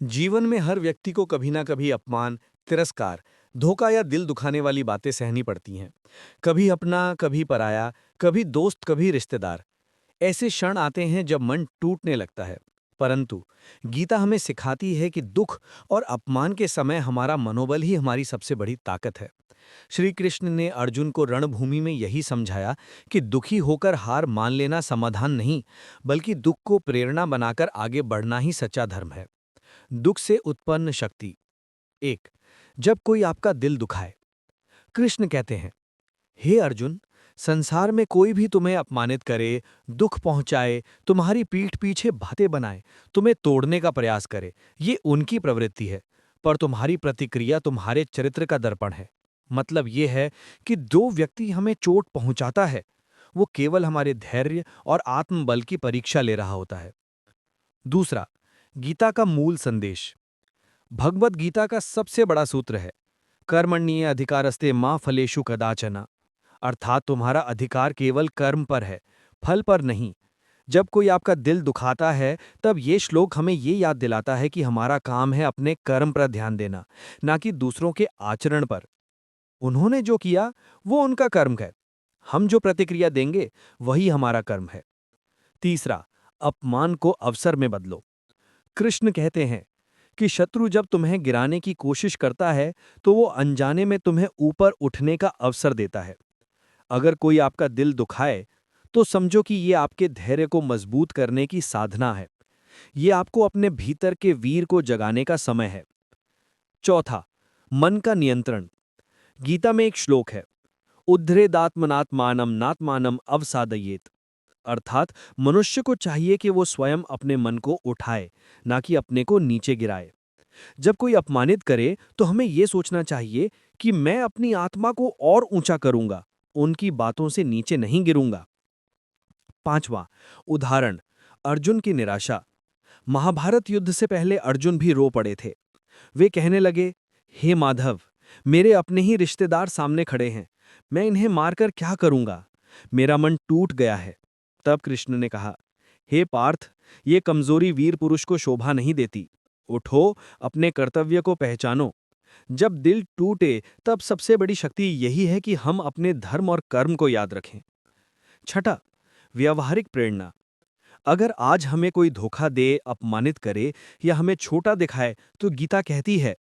जीवन में हर व्यक्ति को कभी ना कभी अपमान, तिरस्कार, धोखा या दिल दुखाने वाली बातें सहनी पड़ती हैं। कभी अपना, कभी पराया, कभी दोस्त, कभी रिश्तेदार। ऐसे क्षण आते हैं जब मन टूटने लगता है। परंतु गीता हमें सिखाती है कि दुख और अपमान के समय हमारा मनोबल ही हमारी सबसे बड़ी ताकत है। श्री कृष्ण ने अर्जुन को रणभूमि में यही समझाया कि दुखी होकर हार मान लेना समाधान नहीं, बल्कि दुख को प्रेरणा बनाकर आगे बढ़ना ही सच्चा धर्म है। दुख से उत्पन्न शक्ति। एक, जब कोई आपका दिल दुखाए। कृष्ण कहते हैं, हे अर्जुन, संसार में कोई भी तुम्हें अपमानित करे, दुख पहुंचाए, तुम्हारी पीठ पीछे बातें बनाए, तुम्हें तोड़ने का प्रयास करे, ये उनकी प्रवृत्ति है। पर तुम्हारी प्रतिक्रिया तुम्हारे चरित्र का दर्पण है। मतलब ये है कि दो व्यक्ति हमें चोट पहुंचाता है, वो केवल हमारे धैर्य और आत्मबल की परीक्षा ले रहा होता है। दूसरा, गीता का मूल संदेश। भगवत गीता का सबसे बड़ा सूत्र है, कर्मण्येय अधिकारस्ते मां फलेषु कदाचन। अर्थात तुम्हारा अधिकार केवल कर्म पर है, फल पर नहीं। जब कोई आपका दिल दुखाता है, तब ये श्लोक हमें ये याद दिलाता है कि हमारा काम है अपने कर्म पर ध्यान देना, ना कि दूसरों के आचरण पर। उन्होंने जो किया, वो उनका कर्म है। हम जो प्रतिक्रिया देंगे, वही हमारा कर्म है। तीसरा, अपमान को अवसर में बदलो। कृष्ण कहते हैं कि शत्रु जब तुम्हें गिराने की कोशिश करता है, तो वो अनजाने में तुम्हें ऊपर उठने का अवसर देता है। अगर कोई आपका दिल दुखाए, तो समझो कि ये आपके धैर्य को मजबूत करने की साधना है। ये आपको अपने भीतर के वीर को जगाने का समय है। चौथा, मन का नियंत्रण। गीता में एक श्लोक है, उद्धरेदात्मनात्मानम नात्मानम अवसादयेत। अर्थात मनुष्य को चाहिए कि वो स्वयं अपने मन को उठाए, ना कि अपने को नीचे गिराए। जब कोई अपमानित करे, तो हमें ये सोचना चाहिए कि मैं अपनी आत्मा को और ऊंचा करूंगा, उनकी बातों से नीचे नहीं गिरूंगा। पांचवां, उदाहरण, अर्जुन की निराशा। महाभारत युद्ध से पहले अर्जुन भी रो पड़े थे। वे कहने लगे, हे माधव, मेरे अपने ही रिश्तेदार सामने खड़े हैं, मैं इन्हें मारकर क्या करूंगा? मेरा मन टूट गया है। तब कृष्ण ने कहा, हे पार्थ, ये कमजोरी वीर पुरुष को शोभा नहीं देती। उठो, अपने कर्तव्य को पहचानो। जब दिल टूटे, तब सबसे बड़ी शक्ति यही है कि हम अपने धर्म और कर्म को याद रखें। छठा, व्यवहारिक प्रेरणा। अगर आज हमें कोई धोखा दे, अपमानित करे या हमें छोटा दिखाए, तो गीता कहती है,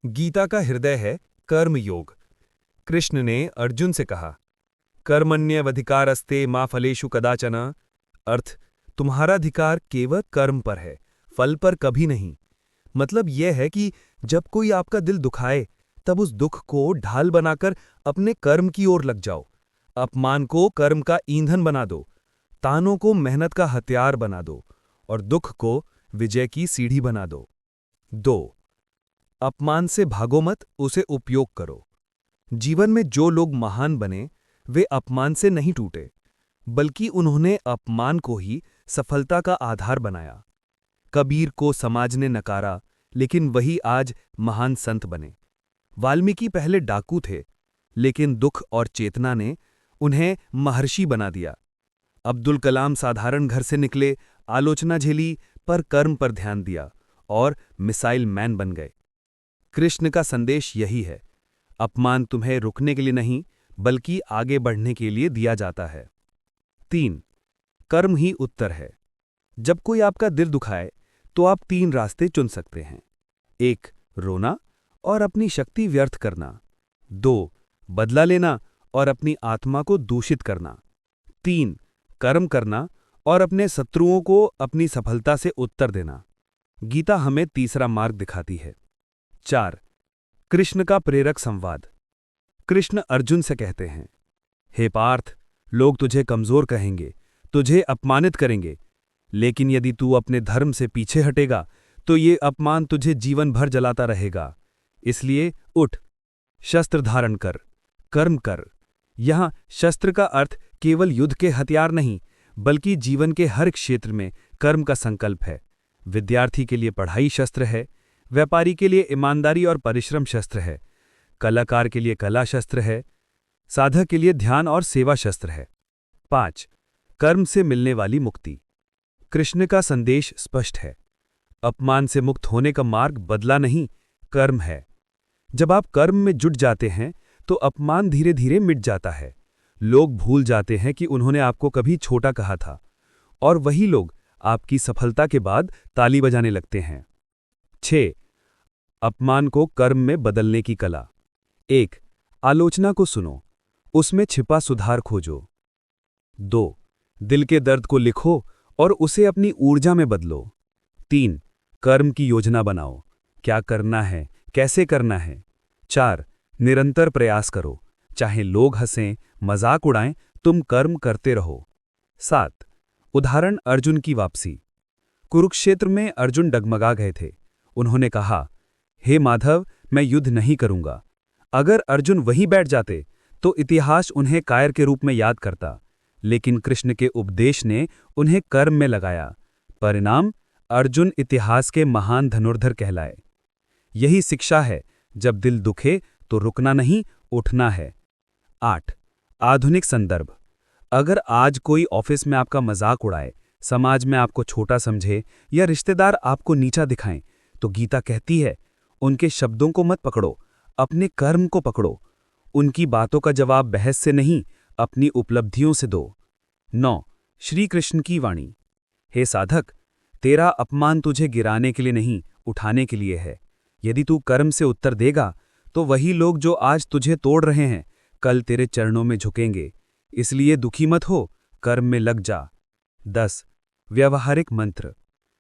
गीता का हृदय है कर्म योग। कृष्ण ने अर्जुन से कहा, कर्मण्यवधिकारस्ते मा फलेषु कदाचन। अर्थ, तुम्हारा अधिकार केवल कर्म पर है, फल पर कभी नहीं। मतलब यह है कि जब कोई आपका दिल दुखाए, तब उस दुख को ढाल बनाकर अपने कर्म की ओर लग जाओ। अपमान को कर्म का ईंधन बना दो, तानों को मेहनत का हथियार बना दो और दुख को विजय की सीढ़ी बना दो। 2. अपमान से भागो मत, उसे उपयोग करो। जीवन में जो लोग महान बने, वे अपमान से नहीं टूटे, बल्कि उन्होंने अपमान को ही सफलता का आधार बनाया। कबीर को समाज ने नकारा, लेकिन वही आज महान संत बने। वाल्मीकि पहले डाकू थे, लेकिन दुख और चेतना ने उन्हें महर्षि बना दिया। अब्दुल कलाम साधारण घर से निकले, आलोचना झेली, पर कर्म पर ध्यान दिया और मिसाइल मैन बन गए। कृष्ण का संदेश यही है, अपमान तुम्हें रुकने के लिए नहीं, बल्कि आगे बढ़ने के लिए दिया जाता है। 3. कर्म ही उत्तर है। जब कोई आपका दिल दुखाए, तो आप 3 रास्ते चुन सकते हैं। 1. रोना और अपनी शक्ति व्यर्थ करना। 2. बदला लेना और अपनी आत्मा को दूषित करना। 3. कर्म करना और अपने शत्रुओं को अपनी सफलता से उत्तर देना। गीता हमें तीसरा मार्ग दिखाती है। 4. कृष्ण का प्रेरक संवाद। कृष्ण अर्जुन से कहते हैं, हे पार्थ, लोग तुझे कमजोर कहेंगे, तुझे अपमानित करेंगे, लेकिन यदि तू अपने धर्म से पीछे हटेगा, तो ये अपमान तुझे जीवन भर जलाता रहेगा। इसलिए उठ, शस्त्र धारण कर, कर्म कर। यहां शस्त्र का अर्थ केवल युद्ध के हथियार नहीं, बल्कि जीवन के हर क्षेत्र में कर्म का संकल्प है। विद्यार्थी के लिए पढ़ाई शस्त्र है, व्यापारी के लिए ईमानदारी और परिश्रम शस्त्र है, कलाकार के लिए कला शस्त्र है, साधक के लिए ध्यान और सेवा शस्त्र है। 5. कर्म से मिलने वाली मुक्ति। कृष्ण का संदेश स्पष्ट है, अपमान से मुक्त होने का मार्ग बदला नहीं, कर्म है। जब आप कर्म में जुट जाते हैं, तो अपमान धीरे धीरे मिट जाता है। लोग भूल जाते हैं कि उन्होंने आपको कभी छोटा कहा था, और वही लोग आपकी सफलता के बाद ताली बजाने लगते हैं। 6. अपमान को कर्म में बदलने की कला। 1. आलोचना को सुनो, उसमें छिपा सुधार खोजो। 2. दिल के दर्द को लिखो और उसे अपनी ऊर्जा में बदलो। 3. कर्म की योजना बनाओ, क्या करना है, कैसे करना है। 4. निरंतर प्रयास करो, चाहे लोग हंसें, मजाक उड़ाएं, तुम कर्म करते रहो। 7. उदाहरण अर्जुन की वापसी। कुरुक्षेत्र में अर्जुन डगमगा गए थे। उन्होंने कहा, हे माधव, मैं युद्ध नहीं करूंगा। अगर अर्जुन वहीं बैठ जाते, तो इतिहास उन्हें कायर के रूप में याद करता, लेकिन कृष्ण के उपदेश ने उन्हें कर्म में लगाया। परिणाम, अर्जुन इतिहास के महान धनुर्धर कहलाए। यही शिक्षा है, जब दिल दुखे तो रुकना नहीं, उठना है। 8. आधुनिक संदर्भ। अगर आज कोई ऑफिस में आपका मजाक उड़ाए, समाज में आपको छोटा समझे या रिश्तेदार आपको नीचा दिखाएं, तो गीता कहती है, उनके शब्दों को मत पकड़ो, अपने कर्म को पकड़ो। उनकी बातों का जवाब बहस से नहीं, अपनी उपलब्धियों से दो। 9. श्री कृष्ण की वाणी। हे साधक, तेरा अपमान तुझे गिराने के लिए नहीं, उठाने के लिए है। यदि तू कर्म से उत्तर देगा, तो वही लोग जो आज तुझे तोड़ रहे हैं, कल तेरे चरणों में झुकेंगे। इसलिए दुखी मत हो, कर्म में लग जा। 10. व्यावहारिक मंत्र।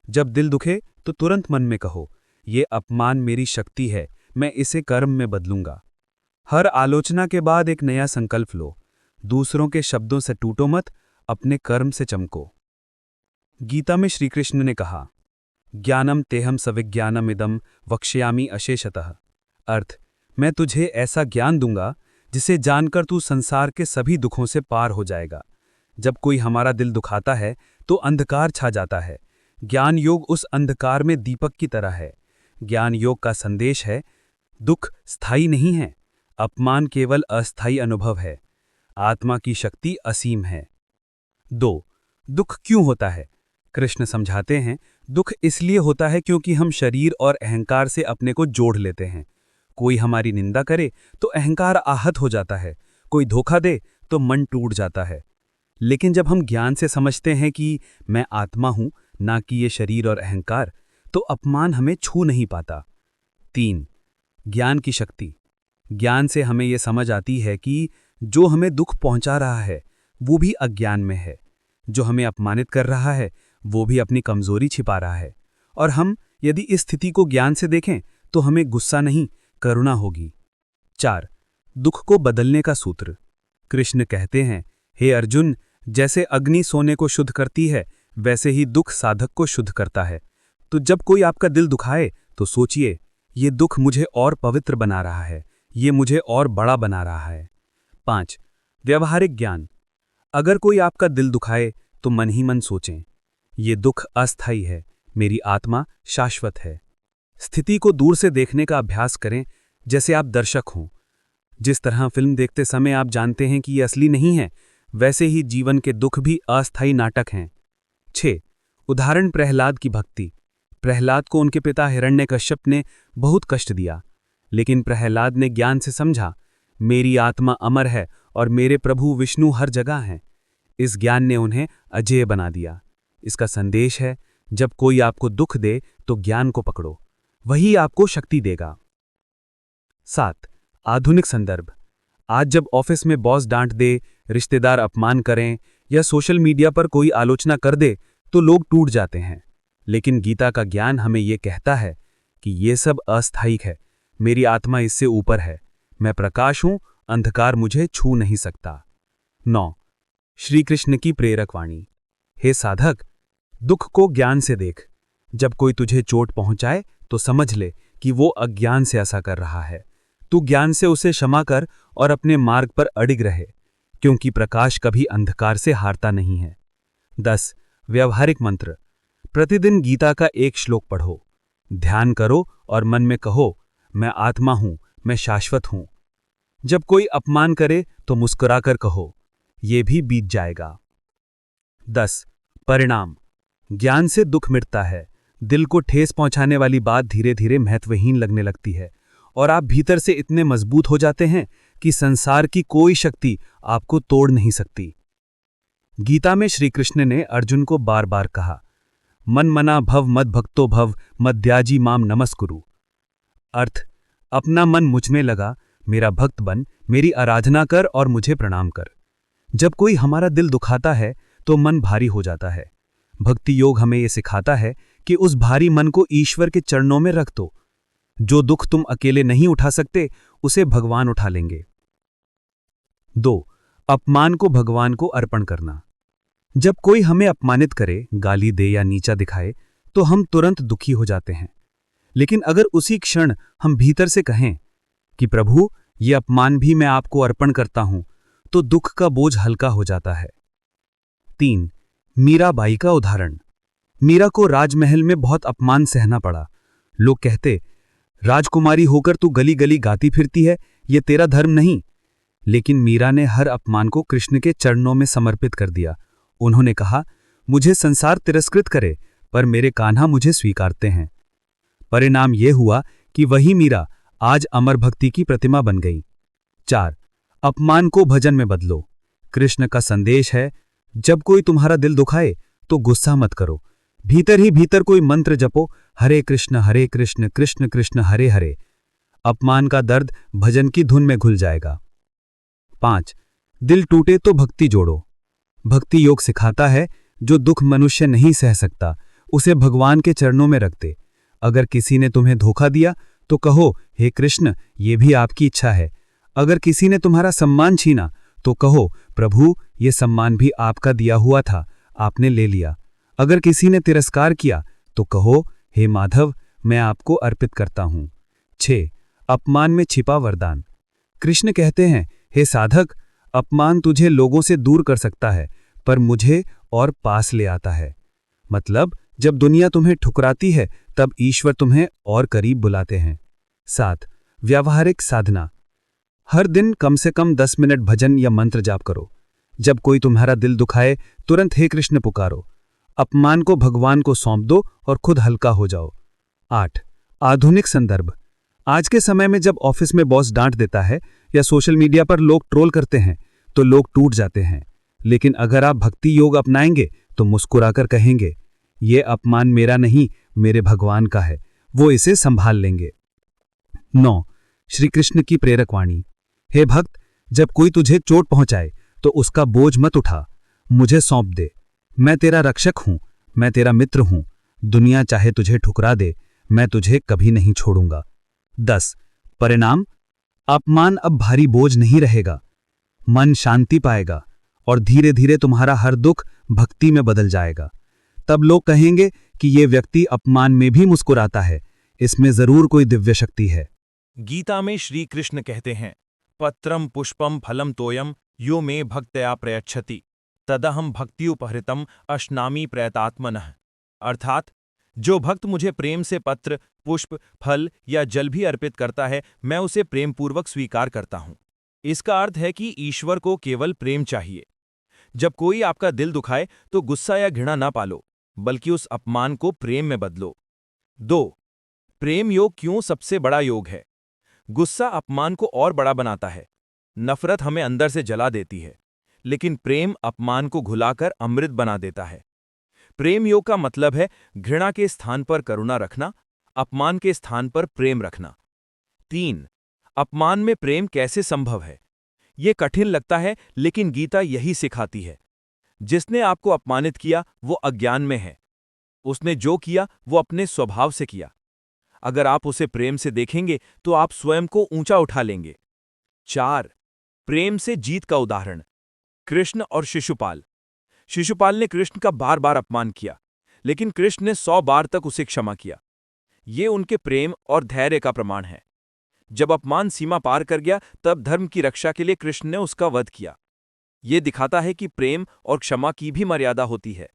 जब दिल दुखे, तो तुरंत मन में कहो, ये अपमान मेरी शक्ति है, मैं इसे कर्म में बदलूंगा। हर आलोचना के बाद एक नया संकल्प लो। दूसरों के शब्दों से टूटो मत, अपने कर्म से चमको। गीता में श्री कृष्ण ने कहा, ज्ञानम तेहम सविज्ञानम इदम वक्ष्यामि अशेषतः। अर्थ, मैं तुझे ऐसा ज्ञान दूंगा जिसे जानकर तू संसार के सभी दुखों से पार हो जाएगा। जब कोई हमारा दिल दुखाता है, तो अंधकार छा जाता है। ज्ञान योग उस अंधकार में दीपक की तरह है। ज्ञान योग का संदेश है, दुख स्थायी नहीं है, अपमान केवल अस्थायी अनुभव है, आत्मा की शक्ति असीम है। 2. दुख क्यों होता है? कृष्ण समझाते हैं, दुख इसलिए होता है क्योंकि हम शरीर और अहंकार से अपने को जोड़ लेते हैं। कोई हमारी निंदा करे तो अहंकार आहत हो जाता है, कोई धोखा दे तो मन टूट जाता है। लेकिन जब हम ज्ञान से समझते हैं कि मैं आत्मा हूं, ना कि ये शरीर और अहंकार, तो अपमान हमें छू नहीं पाता। 3. ज्ञान की शक्ति। ज्ञान से हमें ये समझ आती है कि जो हमें दुख पहुंचा रहा है वो भी अज्ञान में है, जो हमें अपमानित कर रहा है वो भी अपनी कमजोरी छिपा रहा है। और हम यदि इस स्थिति को ज्ञान से देखें तो हमें गुस्सा नहीं, करुणा होगी। 4. दुख को बदलने का सूत्र। कृष्ण कहते हैं, हे अर्जुन, जैसे अग्नि सोने को शुद्ध करती है वैसे ही दुख साधक को शुद्ध करता है। तो जब कोई आपका दिल दुखाए तो सोचिए, ये दुख मुझे और पवित्र बना रहा है, ये मुझे और बड़ा बना रहा है। 5. व्यवहारिक ज्ञान। अगर कोई आपका दिल दुखाए तो मन ही मन सोचें, ये दुख अस्थायी है, मेरी आत्मा शाश्वत है। स्थिति को दूर से देखने का अभ्यास करें, जैसे आप दर्शक हों। जिस तरह फिल्म देखते समय आप जानते हैं कि ये असली नहीं है, वैसे ही जीवन के दुख भी अस्थायी नाटक हैं। 6. उदाहरण प्रहलाद की भक्ति। प्रहलाद को उनके पिता हिरण्यकश्यप ने बहुत कष्ट दिया, लेकिन प्रहलाद ने ज्ञान से समझा, मेरी आत्मा अमर है और मेरे प्रभु विष्णु हर जगह हैं। इस ज्ञान ने उन्हें अजेय बना दिया। इसका संदेश है, जब कोई आपको दुख दे तो ज्ञान को पकड़ो, वही आपको शक्ति देगा। 7. आधुनिक संदर्भ। आज जब ऑफिस में बॉस डांट दे, रिश्तेदार अपमान करें या सोशल मीडिया पर कोई आलोचना कर दे तो लोग टूट जाते हैं। लेकिन गीता का ज्ञान हमें ये कहता है कि ये सब अस्थायी है, मेरी आत्मा इससे ऊपर है, मैं प्रकाश हूं, अंधकार मुझे छू नहीं सकता। 9. श्री कृष्ण की प्रेरक वाणी। हे साधक, दुख को ज्ञान से देख। जब कोई तुझे चोट पहुंचाए तो समझ ले कि वो अज्ञान से ऐसा कर रहा है। तू ज्ञान से उसे क्षमा कर और अपने मार्ग पर अडिग रहे, क्योंकि प्रकाश कभी अंधकार से हारता नहीं है। 10. व्यवहारिक मंत्र। प्रतिदिन गीता का एक श्लोक पढ़ो, ध्यान करो और मन में कहो, मैं आत्मा हूं, मैं शाश्वत हूं। जब कोई अपमान करे तो मुस्कुराकर कहो, यह भी बीत जाएगा। 10. परिणाम। ज्ञान से दुख मिटता है, दिल को ठेस पहुंचाने वाली बात धीरे धीरे महत्वहीन लगने लगती है और आप भीतर से इतने मजबूत हो जाते हैं कि संसार की कोई शक्ति आपको तोड़ नहीं सकती। गीता में श्री कृष्ण ने अर्जुन को बार बार कहा, मन मना भव मद भक्तो भव मद्याजी माम नमस्कुरु। अर्थ, अपना मन मुझ में लगा, मेरा भक्त बन, मेरी आराधना कर और मुझे प्रणाम कर। जब कोई हमारा दिल दुखाता है तो मन भारी हो जाता है। भक्ति योग हमें यह सिखाता है कि उस भारी मन को ईश्वर के चरणों में रख दो। जो दुख तुम अकेले नहीं उठा सकते उसे भगवान उठा लेंगे। 2. अपमान को भगवान को अर्पण करना। जब कोई हमें अपमानित करे, गाली दे या नीचा दिखाए तो हम तुरंत दुखी हो जाते हैं। लेकिन अगर उसी क्षण हम भीतर से कहें कि प्रभु, ये अपमान भी मैं आपको अर्पण करता हूं, तो दुख का बोझ हल्का हो जाता है। 3. मीराबाई का उदाहरण। मीरा को राजमहल में बहुत अपमान सहना पड़ा। लोग कहते, राजकुमारी होकर तू गली गली गाती फिरती है, ये तेरा धर्म नहीं। लेकिन मीरा ने हर अपमान को कृष्ण के चरणों में समर्पित कर दिया। उन्होंने कहा, मुझे संसार तिरस्कृत करे, पर मेरे कान्हा मुझे स्वीकारते हैं। परिणाम यह हुआ कि वही मीरा आज अमर भक्ति की प्रतिमा बन गई। 4. अपमान को भजन में बदलो। कृष्ण का संदेश है, जब कोई तुम्हारा दिल दुखाए तो गुस्सा मत करो, भीतर ही भीतर कोई मंत्र जपो, हरे कृष्ण कृष्ण कृष्ण हरे हरे। अपमान का दर्द भजन की धुन में घुल जाएगा। 5. दिल टूटे तो भक्ति जोड़ो। भक्ति योग सिखाता है, जो दुख मनुष्य नहीं सह सकता उसे भगवान के चरणों में रख दे। अगर किसी ने तुम्हें धोखा दिया तो कहो, हे कृष्ण, ये भी आपकी इच्छा है। अगर किसी ने तुम्हारा सम्मान छीना तो कहो, प्रभु, ये सम्मान भी आपका दिया हुआ था, आपने ले लिया। अगर किसी ने तिरस्कार किया तो कहो, हे माधव, मैं आपको अर्पित करता हूं। 6. अपमान में छिपा वरदान। कृष्ण कहते हैं, हे साधक, अपमान तुझे लोगों से दूर कर सकता है, पर मुझे और पास ले आता है। मतलब, जब दुनिया तुम्हें ठुकराती है तब ईश्वर तुम्हें और करीब बुलाते हैं। 7. व्यावहारिक साधना। हर दिन कम से कम 10 मिनट भजन या मंत्र जाप करो। जब कोई तुम्हारा दिल दुखाए तुरंत हे कृष्ण पुकारो। अपमान को भगवान को सौंप दो और खुद हल्का हो जाओ। 8. आधुनिक संदर्भ। आज के समय में जब ऑफिस में बॉस डांट देता है या सोशल मीडिया पर लोग ट्रोल करते हैं तो लोग टूट जाते हैं। लेकिन अगर आप भक्ति योग अपनाएंगे तो मुस्कुराकर कहेंगे, ये अपमान मेरा नहीं, मेरे भगवान का है, वो इसे संभाल लेंगे। 9. श्री कृष्ण की प्रेरक वाणी। हे भक्त, जब कोई तुझे चोट पहुंचाए तो उसका बोझ मत उठा, मुझे सौंप दे। मैं तेरा रक्षक हूं, मैं तेरा मित्र हूं। दुनिया चाहे तुझे ठुकरा दे, मैं तुझे कभी नहीं छोड़ूंगा। 10 परिणाम, अपमान अब भारी बोझ नहीं रहेगा, मन शांति पाएगा और धीरे धीरे तुम्हारा हर दुख भक्ति में बदल जाएगा। तब लोग कहेंगे कि ये व्यक्ति अपमान में भी मुस्कुराता है, इसमें जरूर कोई दिव्य शक्ति है। गीता में श्री कृष्ण कहते हैं, पत्रम पुष्पम फलम तोयम यो मे भक्तया प्रयच्छति तदहम भक्त्युपहृतम अश्नामि प्रयतात्मनः। अर्थात जो भक्त मुझे प्रेम से पत्र, पुष्प, फल या जल भी अर्पित करता है, मैं उसे प्रेमपूर्वक स्वीकार करता हूं। इसका अर्थ है कि ईश्वर को केवल प्रेम चाहिए। जब कोई आपका दिल दुखाए तो गुस्सा या घृणा ना पालो, बल्कि उस अपमान को प्रेम में बदलो। 2 प्रेम योग क्यों सबसे बड़ा योग है? गुस्सा अपमान को और बड़ा बनाता है, नफरत हमें अंदर से जला देती है, लेकिन प्रेम अपमान को घुलाकर अमृत बना देता है। प्रेम योग का मतलब है घृणा के स्थान पर करुणा रखना, अपमान के स्थान पर प्रेम रखना। 3 अपमान में प्रेम कैसे संभव है? यह कठिन लगता है, लेकिन गीता यही सिखाती है। जिसने आपको अपमानित किया वो अज्ञान में है। उसने जो किया वो अपने स्वभाव से किया। अगर आप उसे प्रेम से देखेंगे तो आप स्वयं को ऊंचा उठा लेंगे। 4 प्रेम से जीत का उदाहरण, कृष्ण और शिशुपाल। शिशुपाल ने कृष्ण का बार बार अपमान किया, लेकिन कृष्ण ने 100 बार तक उसे क्षमा किया। ये उनके प्रेम और धैर्य का प्रमाण है। जब अपमान सीमा पार कर गया, तब धर्म की रक्षा के लिए कृष्ण ने उसका वध किया। ये दिखाता है कि प्रेम और क्षमा की भी मर्यादा होती है,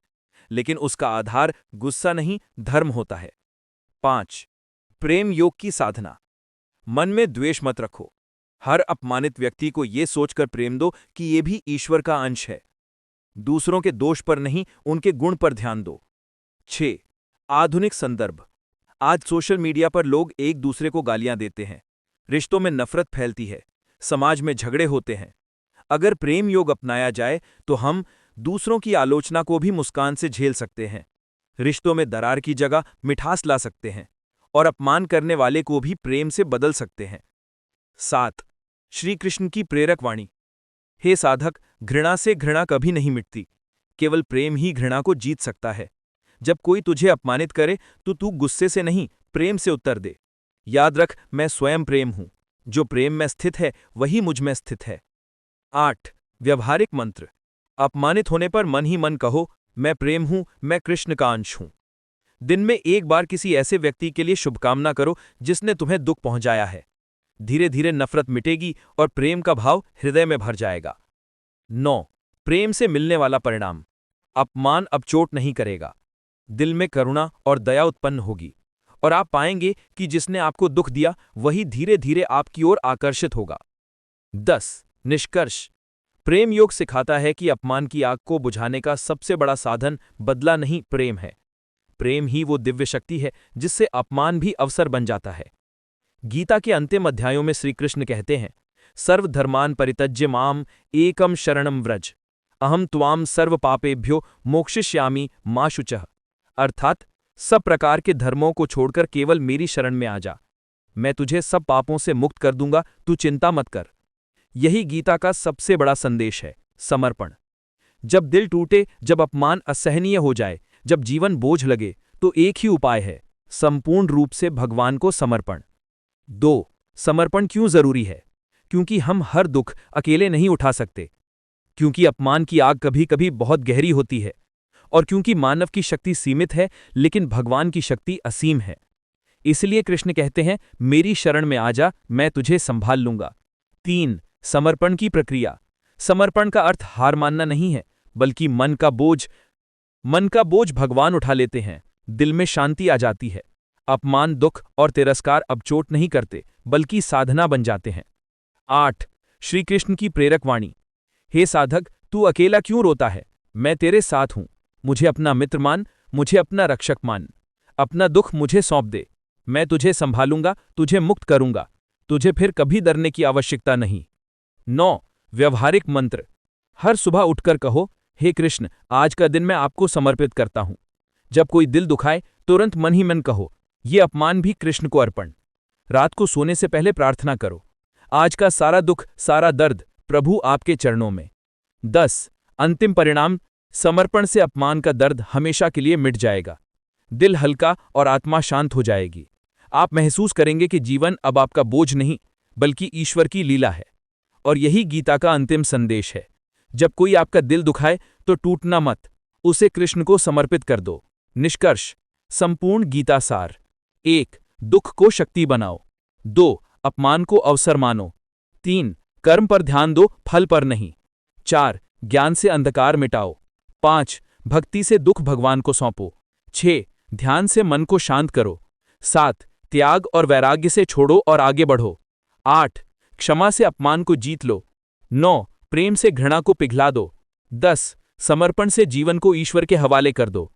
लेकिन उसका आधार गुस्सा नहीं, धर्म होता है। 5 प्रेम योग की साधना, मन में द्वेष मत रखो। हर अपमानित व्यक्ति को यह सोचकर प्रेम दो कि ये भी ईश्वर का अंश है। दूसरों के दोष पर नहीं, उनके गुण पर ध्यान दो। 6 आधुनिक संदर्भ, आज सोशल मीडिया पर लोग एक दूसरे को गालियां देते हैं, रिश्तों में नफरत फैलती है, समाज में झगड़े होते हैं। अगर प्रेम योग अपनाया जाए तो हम दूसरों की आलोचना को भी मुस्कान से झेल सकते हैं, रिश्तों में दरार की जगह मिठास ला सकते हैं और अपमान करने वाले को भी प्रेम से बदल सकते हैं। 7 श्री कृष्ण की प्रेरक वाणी, हे साधक, घृणा से घृणा कभी नहीं मिटती, केवल प्रेम ही घृणा को जीत सकता है। जब कोई तुझे अपमानित करे तो तू गुस्से से नहीं, प्रेम से उत्तर दे। याद रख, मैं स्वयं प्रेम हूं, जो प्रेम में स्थित है वही मुझ में स्थित है। 8 व्यवहारिक मंत्र, अपमानित होने पर मन ही मन कहो, मैं प्रेम हूं, मैं कृष्ण का अंश हूं। दिन में एक बार किसी ऐसे व्यक्ति के लिए शुभकामना करो जिसने तुम्हें दुख पहुंचाया है। धीरे धीरे नफरत मिटेगी और प्रेम का भाव हृदय में भर जाएगा। 9 प्रेम से मिलने वाला परिणाम, अपमान अब चोट नहीं करेगा, दिल में करुणा और दया उत्पन्न होगी और आप पाएंगे कि जिसने आपको दुख दिया वही धीरे धीरे आपकी ओर आकर्षित होगा। 10 निष्कर्ष, प्रेम योग सिखाता है कि अपमान की आग को बुझाने का सबसे बड़ा साधन बदला नहीं, प्रेम है। प्रेम ही वो दिव्य शक्ति है जिससे अपमान भी अवसर बन जाता है। गीता के अंतिम अध्यायों में श्री कृष्ण कहते हैं, सर्वधर्मान परित्यज्य माम एकम शरणम व्रज, अहम त्वाम सर्व पापेभ्यो मोक्षयिष्यामि मा शुचः। अर्थात सब प्रकार के धर्मों को छोड़कर केवल मेरी शरण में आ जा, मैं तुझे सब पापों से मुक्त कर दूंगा, तू चिंता मत कर। यही गीता का सबसे बड़ा संदेश है, समर्पण। जब दिल टूटे, जब अपमान असहनीय हो जाए, जब जीवन बोझ लगे, तो एक ही उपाय है, संपूर्ण रूप से भगवान को समर्पण। 2 समर्पण क्यों जरूरी है? क्योंकि हम हर दुख अकेले नहीं उठा सकते, क्योंकि अपमान की आग कभी कभी बहुत गहरी होती है, और क्योंकि मानव की शक्ति सीमित है लेकिन भगवान की शक्ति असीम है। इसलिए कृष्ण कहते हैं, मेरी शरण में आ जा, मैं तुझे संभाल लूंगा। 3 समर्पण की प्रक्रिया, समर्पण का अर्थ हार मानना नहीं है, बल्कि मन का बोझ भगवान उठा लेते हैं, दिल में शांति आ जाती है। अपमान, दुख और तिरस्कार अब चोट नहीं करते, बल्कि साधना बन जाते हैं। 8 श्री कृष्ण की प्रेरक वाणी, हे साधक, तू अकेला क्यों रोता है? मैं तेरे साथ हूं, मुझे अपना मित्र मान, मुझे अपना रक्षक मान। अपना दुख मुझे सौंप दे, मैं तुझे संभालूंगा, तुझे मुक्त करूंगा, तुझे फिर कभी डरने की आवश्यकता नहीं। 9 व्यवहारिक मंत्र, हर सुबह उठकर कहो, हे कृष्ण, आज का दिन मैं आपको समर्पित करता हूं। जब कोई दिल दुखाए तुरंत मन ही मन कहो, ये अपमान भी कृष्ण को अर्पण। रात को सोने से पहले प्रार्थना करो। आज का सारा दुख, सारा दर्द प्रभु आपके चरणों में। 10. अंतिम परिणाम, समर्पण से अपमान का दर्द हमेशा के लिए मिट जाएगा। दिल हल्का और आत्मा शांत हो जाएगी। आप महसूस करेंगे कि जीवन अब आपका बोझ नहीं, बल्कि ईश्वर की लीला है। और यही गीता का अंतिम संदेश है। जब कोई आपका दिल दुखाए तो टूटना मत, उसे कृष्ण को समर्पित कर दो। निष्कर्ष, संपूर्ण गीता सार। 1. दुख को शक्ति बनाओ। 2. अपमान को अवसर मानो। 3. कर्म पर ध्यान दो, फल पर नहीं। 4. ज्ञान से अंधकार मिटाओ। 5. भक्ति से दुख भगवान को सौंपो। 6. ध्यान से मन को शांत करो। 7. त्याग और वैराग्य से छोड़ो और आगे बढ़ो। 8. क्षमा से अपमान को जीत लो। 9. प्रेम से घृणा को पिघला दो। 10. समर्पण से जीवन को ईश्वर के हवाले कर दो।